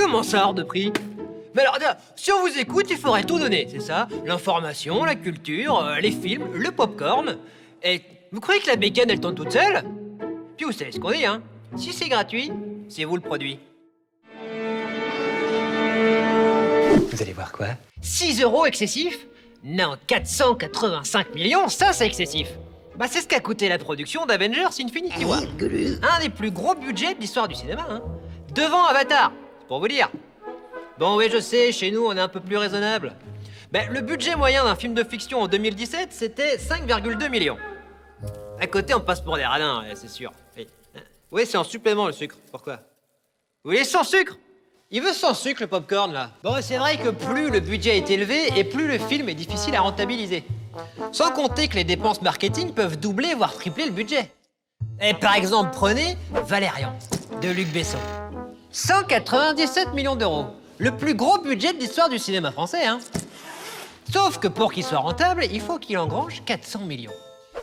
Comment ça, hors de prix? Mais alors, si on vous écoute, il faudrait tout donner, c'est ça? L'information, la culture, les films, le popcorn. Et vous croyez que la bécane, elle tourne toute seule? Puis vous savez ce qu'on dit, hein? Si c'est gratuit, c'est vous le produit. Vous allez voir quoi? 6 € excessif? Non, 485 millions, ça c'est excessif. Bah c'est ce qu'a coûté la production d'Avengers Infinity War. Un des plus gros budgets de l'histoire du cinéma, hein. Devant Avatar, c'est pour vous dire. Bon oui, je sais, chez nous on est un peu plus raisonnable. Ben, le budget moyen d'un film de fiction en 2017, c'était 5,2 millions. À côté, on passe pour des radins, c'est sûr. Oui, c'est en supplément le sucre. Pourquoi? Vous voulez sans sucre? Il veut sans sucre le popcorn là. Bon, c'est vrai que plus le budget est élevé et plus le film est difficile à rentabiliser. Sans compter que les dépenses marketing peuvent doubler voire tripler le budget. Et par exemple, prenez Valérian de Luc Besson. 197 millions d'euros. Le plus gros budget de l'histoire du cinéma français, hein. Sauf que pour qu'il soit rentable, il faut qu'il engrange 400 millions.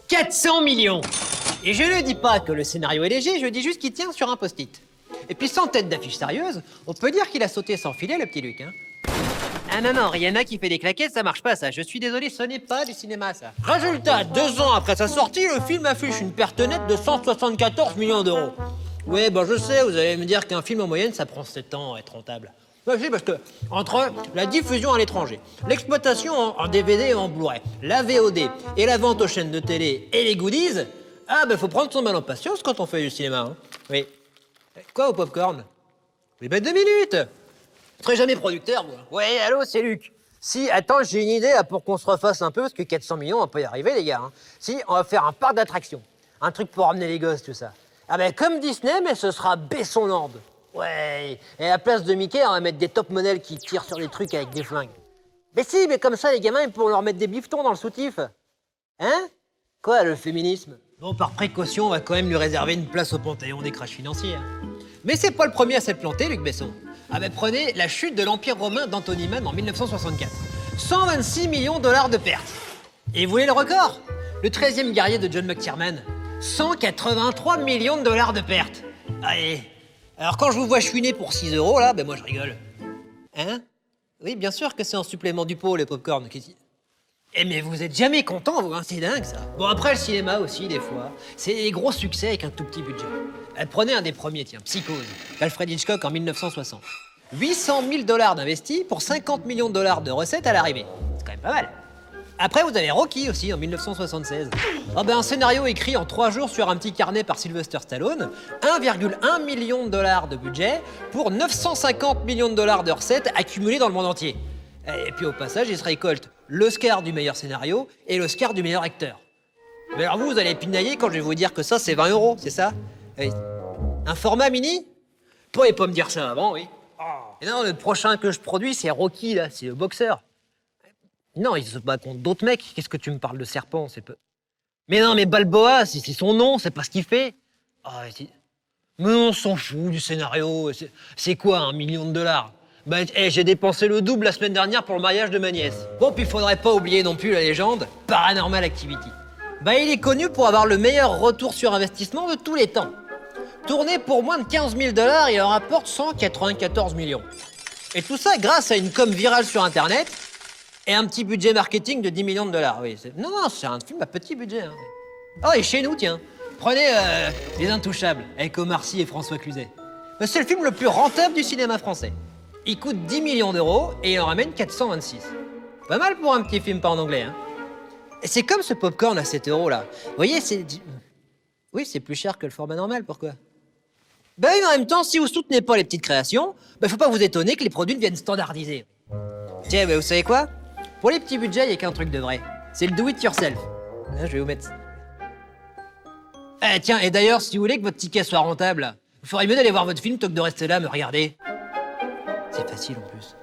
400 millions! Et je ne dis pas que le scénario est léger, je dis juste qu'il tient sur un post-it. Et puis sans tête d'affiche sérieuse, on peut dire qu'il a sauté sans filet, le petit Luc, hein. Ah non, Rihanna qui fait des claquettes, ça marche pas ça. Je suis désolé, ce n'est pas du cinéma ça. Résultat, 2 ans après sa sortie, le film affiche une perte nette de 174 millions d'euros. Ouais, bah je sais, vous allez me dire qu'un film en moyenne, ça prend 7 ans à être rentable. Bah si, parce que entre la diffusion à l'étranger, l'exploitation en DVD et en Blu-ray, la VOD et la vente aux chaînes de télé et les goodies, ah bah faut prendre son mal en patience quand on fait du cinéma, hein. Oui. Quoi au popcorn? Mais ben 2 minutes! Vous serez jamais producteur, moi. Ouais, allô, c'est Luc. Si, attends, j'ai une idée là, pour qu'on se refasse un peu, parce que 400 millions, on peut y arriver, les gars, hein. Si, on va faire un parc d'attractions. Un truc pour emmener les gosses, tout ça. Ah ben, comme Disney, mais ce sera Bessonland. Ouais. Et à la place de Mickey, on va mettre des top modèles qui tirent sur des trucs avec des flingues. Mais si, mais comme ça, les gamins, ils pourront leur mettre des bifetons dans le soutif. Hein? Quoi, le féminisme? Bon, par précaution, on va quand même lui réserver une place au Panthéon des crashs financiers. Mais c'est pas le premier à s'être planté, Luc Besson. Ah ben prenez la chute de l'Empire romain d'Anthony Mann en 1964. 126 millions $ de pertes. Et vous voulez le record? Le 13e guerrier de John McTiernan. 183 millions $ de pertes. Allez. Alors quand je vous vois chouiner pour 6 € là, ben moi je rigole. Hein? Oui, bien sûr que c'est en supplément du pot, les popcorn. Eh mais vous êtes jamais content, vous, hein, c'est dingue ça. Bon, après le cinéma aussi, des fois, c'est des gros succès avec un tout petit budget. Prenez un des premiers, tiens, Psychose, d'Alfred Hitchcock en 1960. 800 000 $ d'investis pour 50 millions $ de recettes à l'arrivée. C'est quand même pas mal. Après, vous avez Rocky aussi, en 1976. Ah ben, un scénario écrit en 3 jours sur un petit carnet par Sylvester Stallone, 1,1 million $ de budget pour 950 millions $ de recettes accumulées dans le monde entier. Et puis au passage, il se récolte l'Oscar du meilleur scénario et l'Oscar du meilleur acteur. Mais alors vous allez pinailler quand je vais vous dire que ça, c'est 20 €, c'est ça? Oui. Un format mini? Vous pourriez pas me dire ça avant, oui. Et non, le prochain que je produis, c'est Rocky, là, c'est le boxeur. Non, il se bat contre d'autres mecs. Qu'est-ce que tu me parles de serpent? C'est peu... Mais non, mais Balboa, c'est son nom, c'est pas ce qu'il fait. Mais on s'en fout du scénario. C'est quoi, 1 million $? Bah, j'ai dépensé le double la semaine dernière pour le mariage de ma nièce. Bon, puis faudrait pas oublier non plus la légende Paranormal Activity. Bah, il est connu pour avoir le meilleur retour sur investissement de tous les temps. Tourné pour moins de 15 000 $, il en rapporte 194 millions. Et tout ça grâce à une com virale sur Internet et un petit budget marketing de 10 millions $. Oui, non, c'est un film à petit budget. Hein. Oh, et chez nous, tiens, prenez Les Intouchables avec Omar Sy et François Cluzet. Bah, c'est le film le plus rentable du cinéma français. Il coûte 10 millions € et il en ramène 426. Pas mal pour un petit film pas en anglais, hein. Et c'est comme ce popcorn à 7 € là. Vous voyez, c'est... Oui, c'est plus cher que le format normal, pourquoi? Ben oui, mais en même temps, si vous soutenez pas les petites créations, ben faut pas vous étonner que les produits deviennent standardisés. Tiens, ben vous savez quoi? Pour les petits budgets, il y a qu'un truc de vrai. C'est le do it yourself. Là, je vais vous mettre ça. Tiens, et d'ailleurs, si vous voulez que votre ticket soit rentable, il faudrait mieux d'aller voir votre film plutôt que de rester là à me regarder. C'est facile en plus.